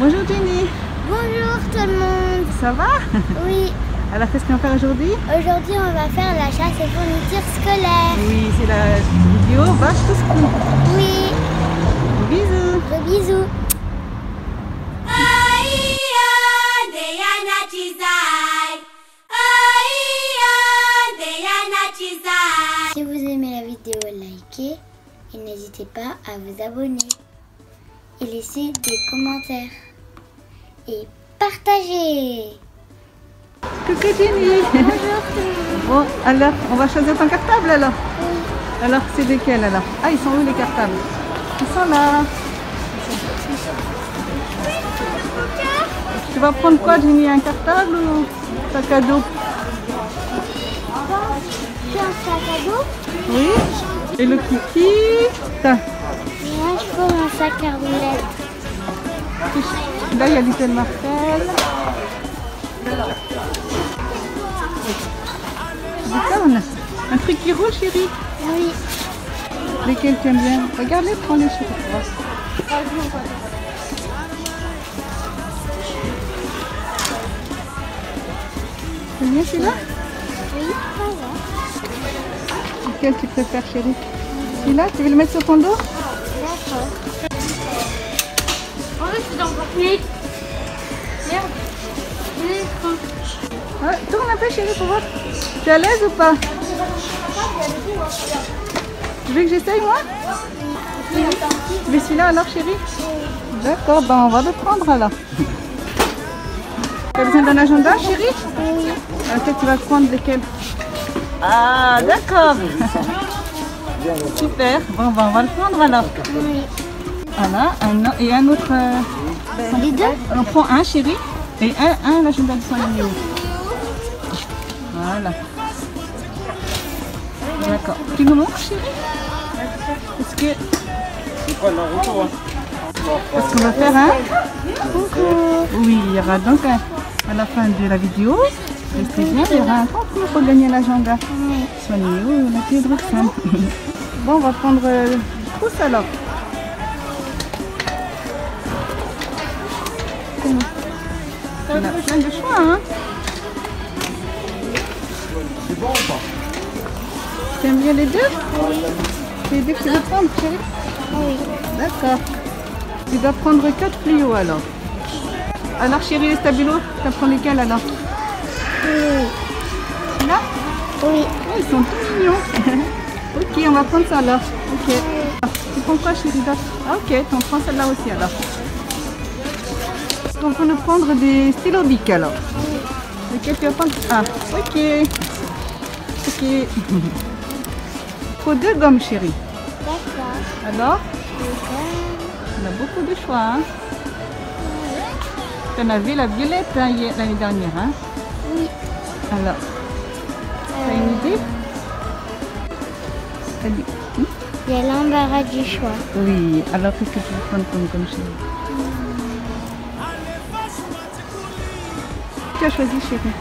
Bonjour Jenny. Bonjour tout le monde. Ça va? Oui. Alors qu'est-ce qu'on va faire aujourd'hui? Aujourd'hui on va faire la chasse aux fournitures scolaires. Oui, c'est la vidéo Back to School. Oui. Bisous. Gros bisous. Si vous aimez la vidéo, likez et n'hésitez pas à vous abonner. Et laissez des commentaires. Et partagez. Coucou Jenny. Bonjour. Bon, alors, on va choisir ton cartable alors? Oui. Alors, c'est lesquels alors? Ah, ils sont où les cartables? Ils sont là. Tu vas prendre quoi Jenny? Un cartable ou sac à dos? Tu as un sac à dos? Oui. Et le kiki? Moi je prends un sac à roulettes. Là, il y a Little Marcel. Un truc qui roule, chérie. Oui. Lesquels tu aimes bien? Regarde-les, prends-les, chérie. C'est bien celui-là? Oui, ça va. Lequel tu préfères, chérie? Celui-là, tu veux le mettre sur ton dos? D'accord. Oh, c'est dans votre nez. Merde. Ah, tourne un peu, chérie, pour voir. Tu es à l'aise ou pas? Tu veux que j'essaye, moi? Tu veux celui-là alors, chérie? D'accord, ben on va le prendre alors. Tu as besoin d'un agenda, chérie? Oui. Ok, tu vas prendre lesquels? Ah, d'accord. Super. Bon, ben, on va le prendre alors. Oui. Voilà, et un autre. Les deux? On prend un, chérie, et un l'agenda de son numéro. Voilà. D'accord. Tu nous montres, chérie? Est-ce qu'on va faire un concours? Oui, il y aura donc à la fin de la vidéo, restez bien, il y aura un concours pour gagner l'agenda. Soignez où la clé de Roxane. Bon, on va prendre trousse alors. On a plein de choix, hein? C'est bon ou pas? Tu aimes bien les deux? Oui. C'est les deux que tu veux prendre, chérie? Oui. D'accord. Tu dois prendre 4 fluos alors. Alors chérie, les stabilos, tu prends lesquels alors? Oui. Là? Oui. Oh, ils sont tout mignons. Ok, on va prendre ça alors. Ok. Tu prends quoi chérie? Ah, ok, tu en prends celle-là aussi alors. Donc on va prendre des stylos bic alors. Lesquels tu vas prendre? Ah, ok. Ok. Il faut 2 gommes chérie. D'accord. Alors? On a beaucoup de choix. Hein? Tu en avais la violette hein, l'année dernière. Hein? Oui. Alors, t'as une idée? Il y a l'embarras du choix. Oui, alors qu'est-ce que tu veux prendre comme chérie? Tu as choisi chérie?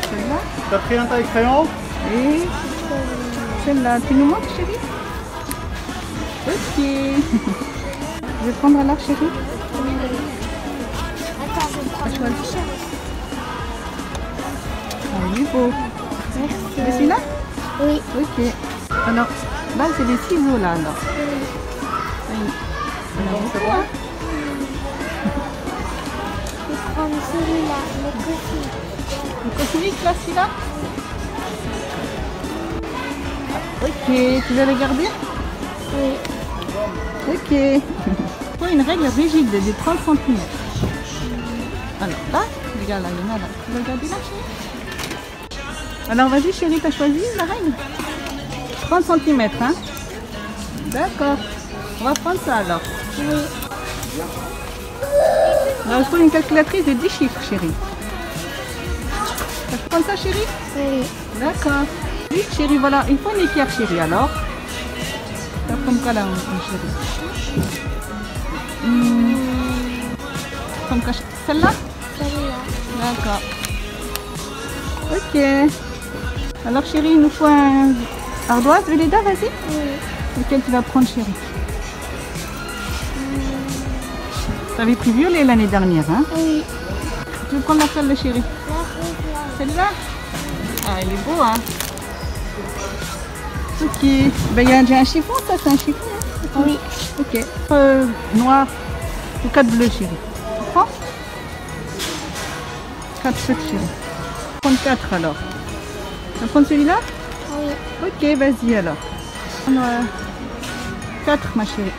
Celle-là? T'as pris un taille crayon? Et celle-là. Tu nous montres chérie? Ok. Je vais prendre alors chérie? Attends, Tu as choisi? Ah, il est beau. merci. Tu veux celui-là? Oui. Ok. Alors, là c'est des ciseaux là alors. Oui. Alors, on peut voir. Je vais prendre celui-là, le cosmique. Le cosmique là, celui-là? Ok, tu veux le garder? Oui. Ok. Il faut une règle rigide de 30 cm. Alors là, regarde là, il y en a là. Tu veux regarder là, chérie? Alors vas-y chérie, t'as choisi la règle? 30 cm, hein? D'accord. On va prendre ça alors. Oui. Alors il faut une calculatrice de 10 chiffres, chérie. Tu vas prendre ça, chérie? Oui. D'accord. Oui, chérie, voilà. Il faut une équerre, chérie, alors. Tu vas prendre quoi là, chérie? Prendre quoi, celle-là? Celui-là. D'accord. Ok. Alors, chérie, il nous faut un ardoise. Veleda, vas-y. Oui. Lequel tu vas prendre, chérie? T'avais pris violet l'année dernière, hein? Oui. Tu veux prendre laquelle, chérie? Celle-là? Ah, il est beau, hein? Ok. Ben, il y a déjà un chiffon, ça, c'est un chiffon, hein? Oui. Ok. Noir ou 4 bleus, chérie. Tu prends? 4 trucs, chérie. Je vais prendre 4 alors. Tu vas prendre celui-là? Oui. Ok, vas-y alors. 4, ma chérie.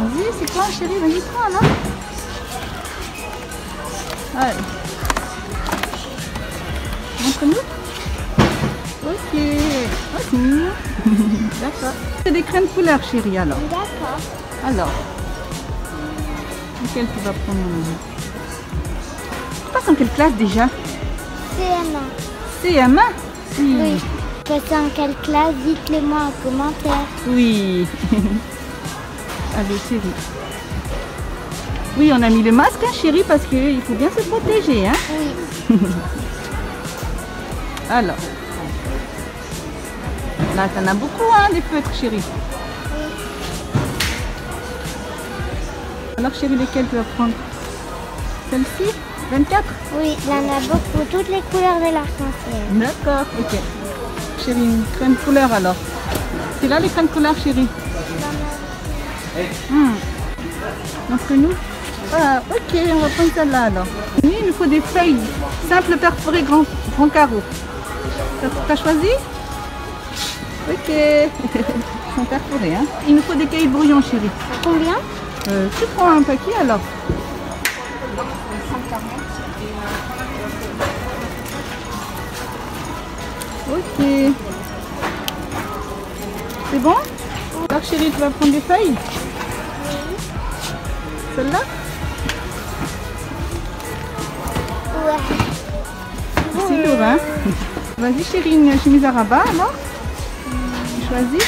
Vas-y, c'est quoi, chérie? Vas-y, prends alors. Allez. Montre-nous. Ok. Ok. D'accord. C'est des crèmes couleur, chérie, alors. D'accord. Alors. Lequel tu vas prendre, mon ami? Tu passes en quelle classe déjà? CM1. CM1? Oui. Vous passez en quelle classe? Dites-le moi en commentaire. Oui. Allez, chérie. Oui, on a mis le masque, hein, chérie, parce qu'il faut bien se protéger, hein. Oui. Alors. Là, t'en as beaucoup, hein, des feutres, chérie. Alors, chérie, lesquelles tu vas prendre? Celle-ci? 24? Oui, il y en a beaucoup. Toutes les couleurs de l'arc-en-ciel. D'accord, ok. Chérie, une crème couleur, alors. C'est là, les crèmes couleur, chérie? Montre-nous. Ah, ok, on va prendre celle-là, alors. Nous, il nous faut des feuilles simples perforées grand carreau. T'as choisi? Ok. Ils sont perforés, hein. Il nous faut des cahiers de brouillon, chérie. Combien? Tu prends un paquet, alors. Ok. C'est bon? Alors, chérie, tu vas prendre des feuilles? Celle-là? Ouais. C'est lourd, hein? Vas-y, chérie, une chemise à rabat, alors? Tu choisis?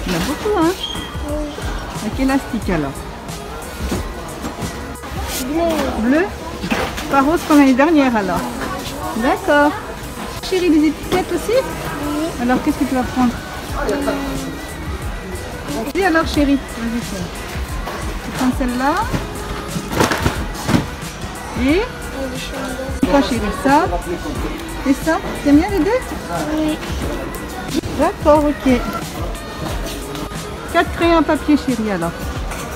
Il y en a beaucoup, hein? Avec élastique, alors. Bleu. Bleu? Pas rose comme l'année dernière, alors. D'accord. Chérie, les étiquettes aussi? Oui. Alors, qu'est-ce que tu vas prendre? Et alors, chérie? Vas-y, chérie. Tu prends celle-là. Et? Quoi, chérie? Ça? Et ça? T'aimes bien les deux? Oui. D'accord, ok. 4 crayons à papier, chérie, alors.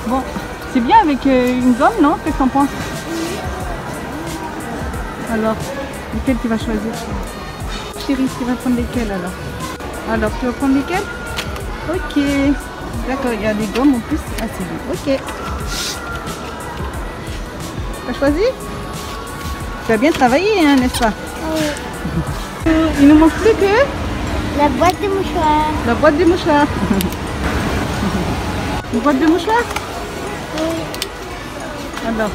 Bon, c'est bien avec une gomme, non? Qu'est-ce que t'en penses? Alors, lequel tu vas choisir? Chérie, tu vas prendre lesquels, alors? Alors, tu vas prendre lesquels? Ok. D'accord, il y a des gommes en plus. Ah, c'est bien. Ok. T'as choisi? Tu as bien travaillé, hein, n'est-ce pas? Oui. Il ne manque plus que La boîte de mouchoirs. la boîte de mouchoirs. Une boîte de mouchoirs? Oui. Alors.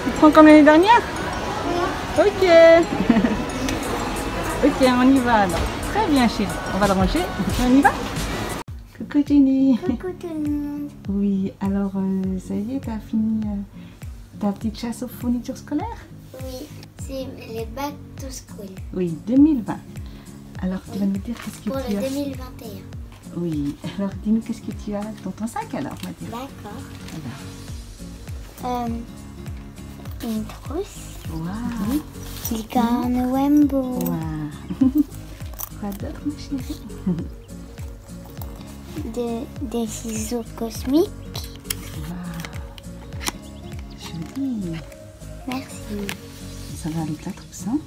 Tu prends comme l'année dernière? Oui. Ok. Ok, on y va alors. Très bien, chérie. On va le ranger. On y va? Coucou, Jenny. Coucou tout le monde. Oui, alors, ça y est, t'as fini ta petite chasse aux fournitures scolaires? Oui, c'est les back to school. Oui, 2020. Alors, tu vas nous dire qu'est-ce que Pour tu le as? 2021. Oui, alors dis-nous qu'est-ce que tu as dans ton sac alors, on va dire. D'accord. Alors. Une trousse. Waouh! Licorne Wembo. Waouh! Quoi d'autre, ma chérie? Des ciseaux cosmiques. Joli! Merci. Ça va avec la trousse, hein?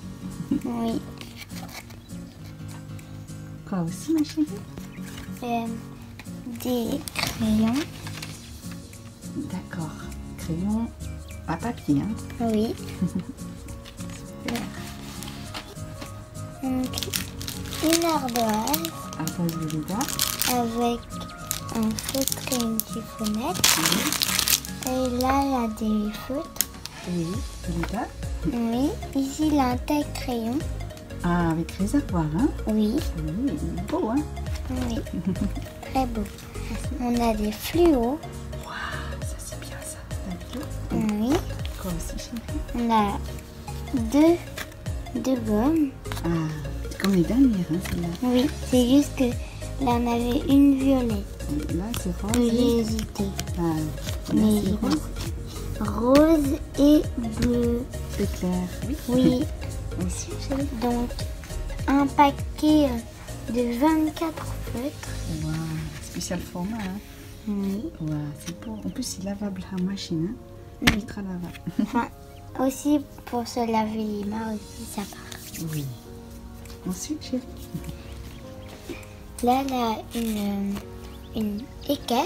Oui. Quoi aussi, ma chérie? Des crayons. D'accord. Crayon à papier, hein? Oui. Super. Une ardoise À base de Lida. avec un feutre et une chiffonnette. Et là, il y a des feutres. Oui, Lida. Oui. Ici, il y a un taille-crayon. Ah, avec réservoir, hein? Oui. Oui, beau, hein? Oui. Très beau. On a des fluos. Waouh, ça c'est bien ça. T'as vu? Oui. Quoi aussi, chérie? On a deux de gomme. Ah, c'est comme les dernières, hein, celle-là. Oui, c'est juste que là on avait une violette. Là, c'est rose. J'ai hésité. Ah, là, Mais c'est j'ai rose. Rose et bleu. C'est clair. Oui. Oui, Aussi, chérie. donc un paquet de 24 feutres. Waouh, spécial format, hein. Oui. Waouh, c'est beau. En plus, c'est lavable à machine, hein. Oui. Ultra lavable. Enfin, aussi pour se laver les mains aussi, ça part. Oui. Ensuite, chérie. Là, elle a une équerre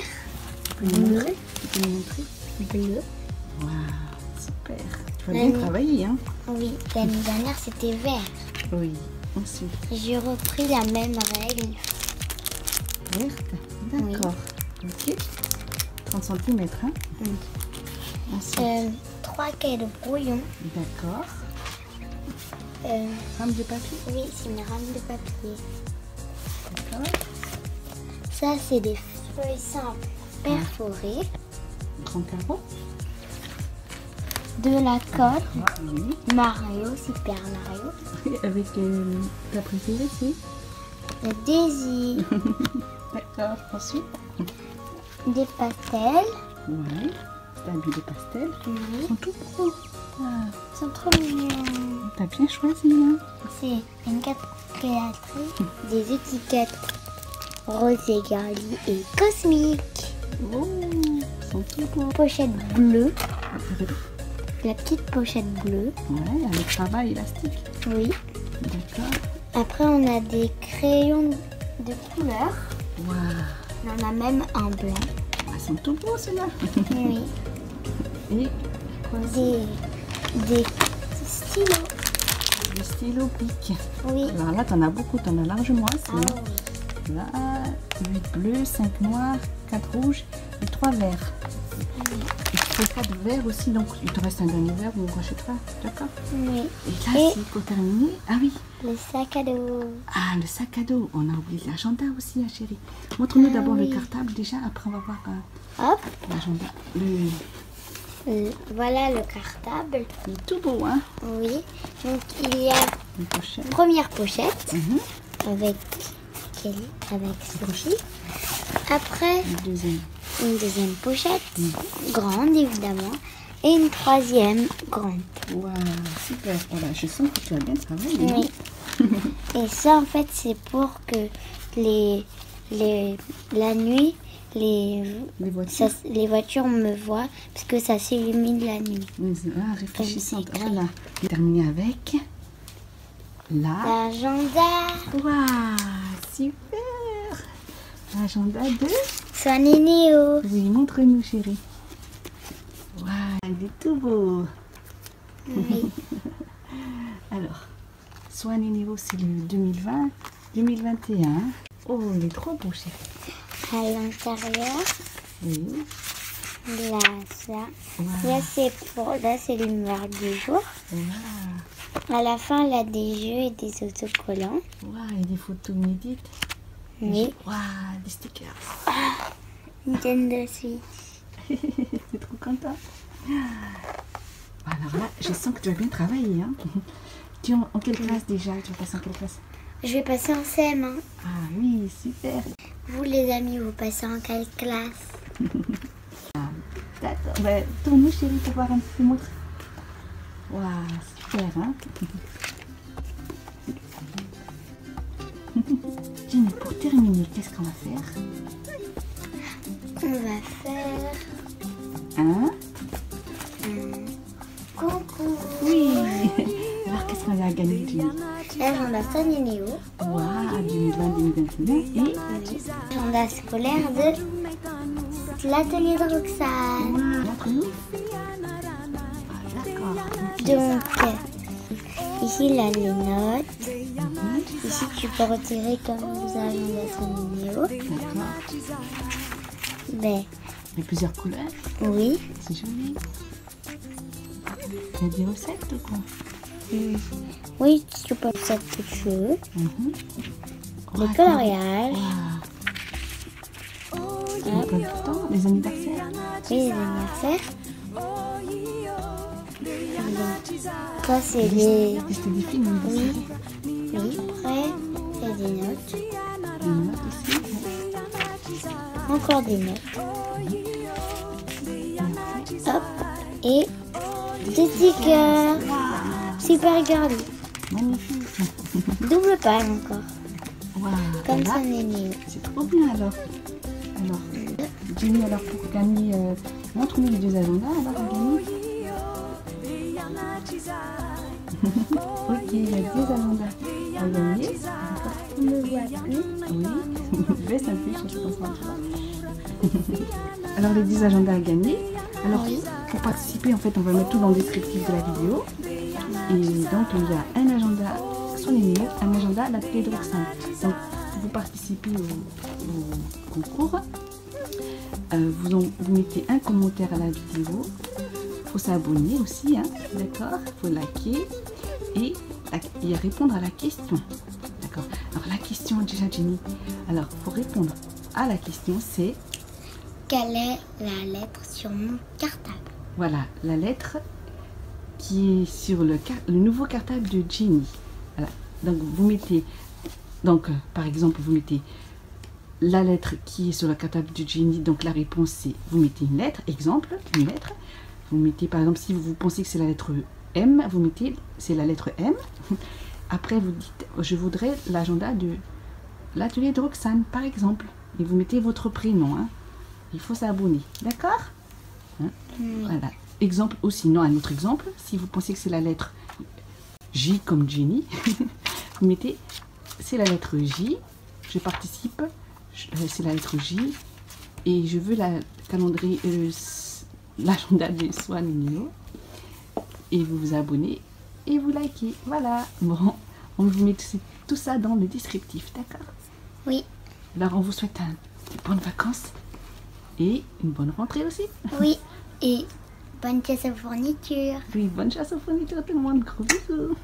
Tu peux nous montrer? Tu peux nous montrer? bleue. Waouh, super. Tu vas bien travailler, hein. Oui, l'année dernière c'était vert. Oui. Ensuite, J'ai repris la même règle. verte. D'accord. Ok. 30 cm, hein. Oui. Ensuite, 3 cahiers de brouillon. d'accord. Euh, Rame de papier. oui, c'est une rame de papier. D'accord. Ça, c'est des feuilles simples perforées. Grand carreau. De la colle. Oui. Mario, Super Mario. Avec ta préférée, c'est? Le Daisy. D'accord. Ensuite, Des pastels. ouais. T'as mis des pastels. Oui. Ils sont tout beaux. Ah, Ils sont trop mignons. t'as bien choisi, hein. C'est une calculatrice. Des étiquettes rose et girly et cosmique. Oh, ils sont tout beaux. Pochette bleue. Avec- La petite pochette bleue. Ouais, avec travail élastique. Oui. D'accord. Après, on a des crayons de couleur. Waouh. On en a même un blanc. Ils sont tout beaux, ceux-là. Oui. Et quoi? Des stylos. Le stylo pique. Oui. Alors là, t'en as beaucoup, t'en as largement assez. Ah hein. oui. Là, 8 bleus, 5 noirs, 4 rouges et 3 verts. Il faut 4 verts aussi, donc il te reste un dernier vert où on rachètera, d'accord? Oui. Et là, Et- c'est pour terminer. Ah oui, Le sac à dos. ah, le sac à dos. On a oublié l'agenda aussi, hein, chérie. Montre-nous Ah d'abord oui. le cartable déjà, après on va voir Hop. l'agenda. Voilà le cartable. Il est tout beau, hein? Oui. Donc, il y a Une pochette. une première pochette Mhm. avec ceci. Après, Le deuxième. une deuxième pochette, grande évidemment, et une troisième grande. Waouh, super. Voilà, je sens que tu as bien travaillé. hein. Oui. Et ça, en fait, c'est pour que la nuit, Les voitures. les voitures me voient, parce que ça s'illumine la nuit. Ah, réfléchissante. Comme c'est Voilà. Et terminer avec la. L'agenda. Waouh, super. L'agenda de. Swan et Néo. Oui, montre-nous, chérie. Waouh, il est tout beau. Oui. Alors, Swan et Nero, c'est le 2020-2021. Oh, il est trop beau, chérie. À l'intérieur, Oui. là, ça. Waouh. Là, c'est le numéro du jour. Waouh. À la fin, il y a des jeux et des autocollants. Waouh, et des photos inédites. Oui. Waouh, des stickers. Nintendo Switch. C'est trop content. Alors là, je sens que tu vas bien travailler. Hein. Tu es en quelle classe déjà? Tu vas passer en quelle classe? Je vais passer en CM1. Ah oui, super. Vous, les amis, vous passez en quelle classe? D'accord. Bah, tourne-nous, chérie, pour voir un petit peu. Montre. Waouh, super, hein. Ginny, pour terminer, qu'est-ce qu'on va faire? On va faire Hein? un concours. Oui. Alors, qu'est-ce qu'on a gagné, Ginny? L'agenda Swan et Néo. Waouh, 2020-2021 et... L'agenda scolaire de l'atelier de Roxane. Waouh, montre-nous. Ah, d'accord. Ok. Donc, ici, là, les notes. Ici, tu peux retirer comme les agendas Swan et Néo. D'accord. Ben, Il y a plusieurs couleurs. oui. C'est joli. Il y a des recettes ou quoi? Oui, tu peux faire ce que tu veux. Mhm. Les coloriages. On peut tout le temps, les anniversaires. Oui, les anniversaires. Ça, c'est les... C'était des films. Oui. Oui, après, c'est des notes. Des notes aussi. Encore des notes. Hop. Et des stickers. Super girly. Magnifique. Double page encore. Waouh. Comme Voilà. ça, Néné. C'est trop bien alors. Alors, Jenny, alors pour gagner, montre-nous les deux agendas alors à gagner. Ok, il y a deux agendas à gagner. D'accord. On ne voit plus. Oui. Baisse un peu, je te concentre. Alors les 10 agendas à gagner. Alors Oui. pour participer, en fait, on va mettre tout dans le descriptif de la vidéo. Et donc il y a un agenda sur les murs, un agenda à la télé de Roxane. Donc vous participez au concours. Vous mettez un commentaire à la vidéo. Il faut s'abonner aussi, hein, d'accord. Il faut liker et répondre à la question. D'accord. Alors la question déjà, Jenny. Alors pour répondre à la question, c'est Quelle est la lettre sur mon cartable? voilà la lettre qui est sur le nouveau cartable de Jenny. Voilà. Donc vous mettez par exemple vous mettez la lettre qui est sur le cartable de Jenny. Donc la réponse c'est vous mettez une lettre, exemple une lettre. Vous mettez par exemple si vous pensez que c'est la lettre M, vous mettez c'est la lettre M. Après vous dites je voudrais l'agenda de l'atelier de Roxane par exemple et vous mettez votre prénom. Hein. Il faut s'abonner, d'accord, hein? Voilà. Exemple aussi, non, un autre exemple, si vous pensez que c'est la lettre J comme Jenny, vous mettez, c'est la lettre J, je participe, c'est la lettre J, et je veux la calendrier, l'agenda de Swan Nino, et vous vous abonnez, et vous likez, voilà. Bon, on vous met tout ça dans le descriptif, d'accord? Oui. Alors on vous souhaite de bonnes vacances, et une bonne rentrée aussi. Oui. Et bonne chasse aux fournitures. Oui, bonne chasse aux fournitures tout le monde, gros bisous.